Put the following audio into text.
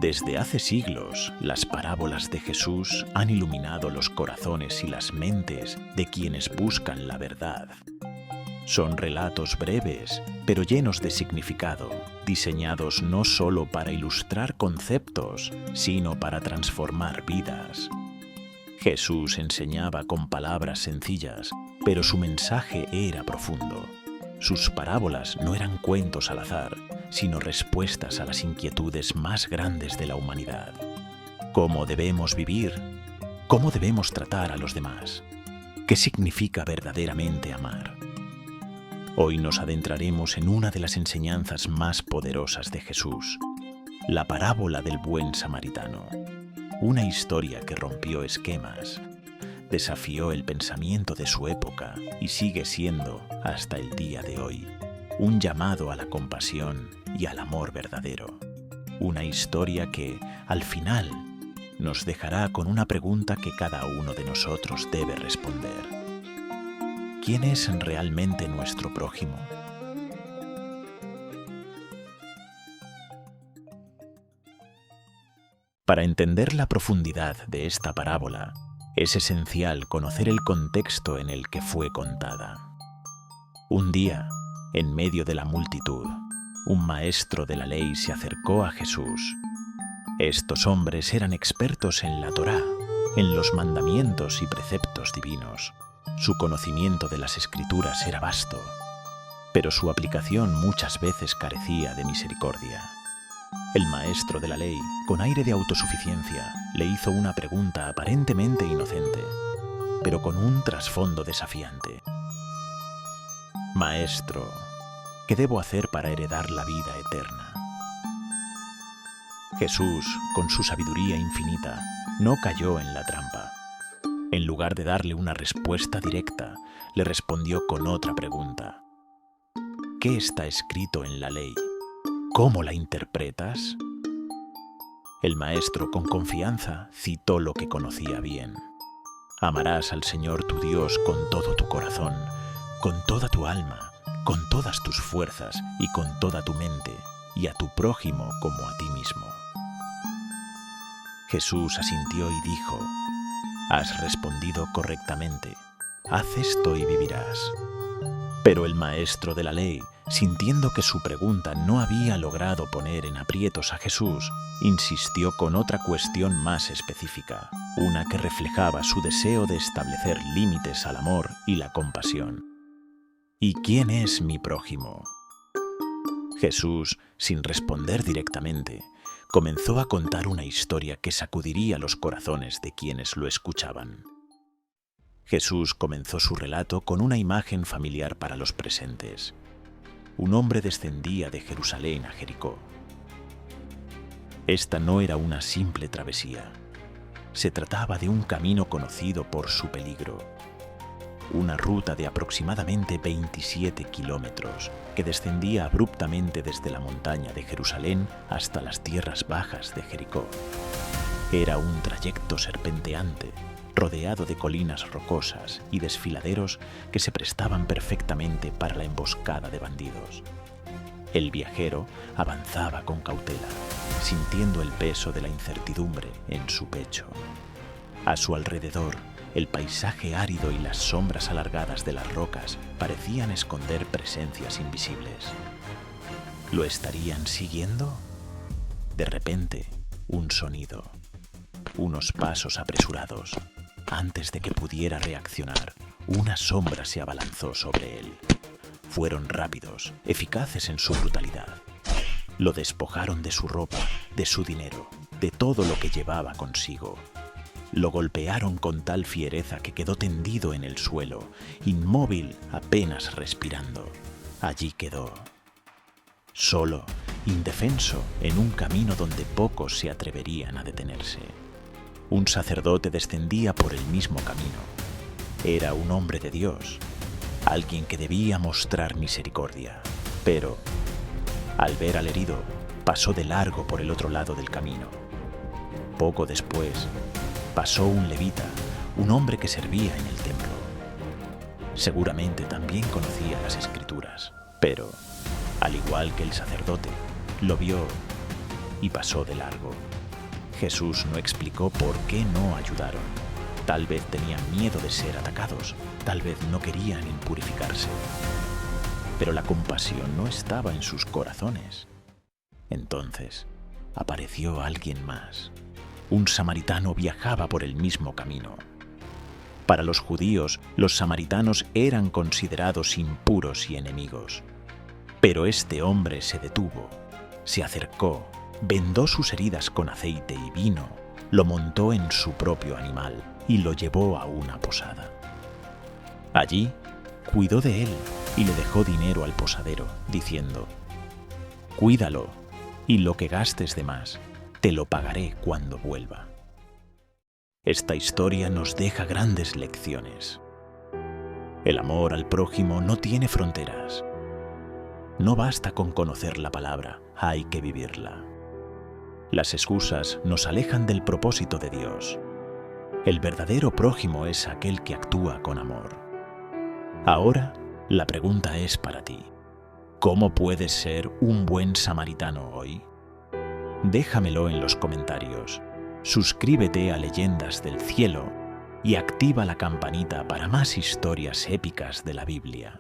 Desde hace siglos, las parábolas de Jesús han iluminado los corazones y las mentes de quienes buscan la verdad. Son relatos breves, pero llenos de significado, diseñados no solo para ilustrar conceptos, sino para transformar vidas. Jesús enseñaba con palabras sencillas, pero su mensaje era profundo. Sus parábolas no eran cuentos al azar, sino respuestas a las inquietudes más grandes de la humanidad. ¿Cómo debemos vivir? ¿Cómo debemos tratar a los demás? ¿Qué significa verdaderamente amar? Hoy nos adentraremos en una de las enseñanzas más poderosas de Jesús, la parábola del buen samaritano. Una historia que rompió esquemas, desafió el pensamiento de su época y sigue siendo, hasta el día de hoy, un llamado a la compasión y al amor verdadero. Una historia que, al final, nos dejará con una pregunta que cada uno de nosotros debe responder. ¿Quién es realmente nuestro prójimo? Para entender la profundidad de esta parábola, es esencial conocer el contexto en el que fue contada. Un día, en medio de la multitud, un maestro de la ley se acercó a Jesús. Estos hombres eran expertos en la Torá, en los mandamientos y preceptos divinos. Su conocimiento de las Escrituras era vasto, pero su aplicación muchas veces carecía de misericordia. El maestro de la ley, con aire de autosuficiencia, le hizo una pregunta aparentemente inocente, pero con un trasfondo desafiante. Maestro, ¿qué debo hacer para heredar la vida eterna? Jesús, con su sabiduría infinita, no cayó en la trampa. En lugar de darle una respuesta directa, le respondió con otra pregunta. ¿Qué está escrito en la ley? ¿Cómo la interpretas? El maestro, con confianza, citó lo que conocía bien. Amarás al Señor tu Dios con todo tu corazón, con toda tu alma, con todas tus fuerzas y con toda tu mente, y a tu prójimo como a ti mismo. Jesús asintió y dijo: has respondido correctamente. Haz esto y vivirás. Pero el maestro de la ley, sintiendo que su pregunta no había logrado poner en aprietos a Jesús, insistió con otra cuestión más específica, una que reflejaba su deseo de establecer límites al amor y la compasión. ¿Y quién es mi prójimo? Jesús, sin responder directamente, comenzó a contar una historia que sacudiría los corazones de quienes lo escuchaban. Jesús comenzó su relato con una imagen familiar para los presentes. Un hombre descendía de Jerusalén a Jericó. Esta no era una simple travesía. Se trataba de un camino conocido por su peligro. Una ruta de aproximadamente 27 kilómetros que descendía abruptamente desde la montaña de Jerusalén hasta las tierras bajas de Jericó. Era un trayecto serpenteante, rodeado de colinas rocosas y desfiladeros que se prestaban perfectamente para la emboscada de bandidos. El viajero avanzaba con cautela, sintiendo el peso de la incertidumbre en su pecho. A su alrededor, el paisaje árido y las sombras alargadas de las rocas parecían esconder presencias invisibles. ¿Lo estarían siguiendo? De repente, un sonido. Unos pasos apresurados. Antes de que pudiera reaccionar, una sombra se abalanzó sobre él. Fueron rápidos, eficaces en su brutalidad. Lo despojaron de su ropa, de su dinero, de todo lo que llevaba consigo. Lo golpearon con tal fiereza que quedó tendido en el suelo, inmóvil, apenas respirando. Allí quedó, solo, indefenso, en un camino donde pocos se atreverían a detenerse. Un sacerdote descendía por el mismo camino. Era un hombre de Dios, alguien que debía mostrar misericordia. Pero, al ver al herido, pasó de largo por el otro lado del camino. Poco después, pasó un levita, un hombre que servía en el templo. Seguramente también conocía las Escrituras, pero, al igual que el sacerdote, lo vio y pasó de largo. Jesús no explicó por qué no ayudaron. Tal vez tenían miedo de ser atacados, tal vez no querían impurificarse. Pero la compasión no estaba en sus corazones. Entonces, apareció alguien más. Un samaritano viajaba por el mismo camino. Para los judíos, los samaritanos eran considerados impuros y enemigos. Pero este hombre se detuvo, se acercó, vendó sus heridas con aceite y vino, lo montó en su propio animal y lo llevó a una posada. Allí, cuidó de él y le dejó dinero al posadero, diciendo: «Cuídalo, y lo que gastes de más, te lo pagaré cuando vuelva». Esta historia nos deja grandes lecciones. El amor al prójimo no tiene fronteras. No basta con conocer la palabra, hay que vivirla. Las excusas nos alejan del propósito de Dios. El verdadero prójimo es aquel que actúa con amor. Ahora, la pregunta es para ti. ¿Cómo puedes ser un buen samaritano hoy? Déjamelo en los comentarios. Suscríbete a Leyendas del Cielo y activa la campanita para más historias épicas de la Biblia.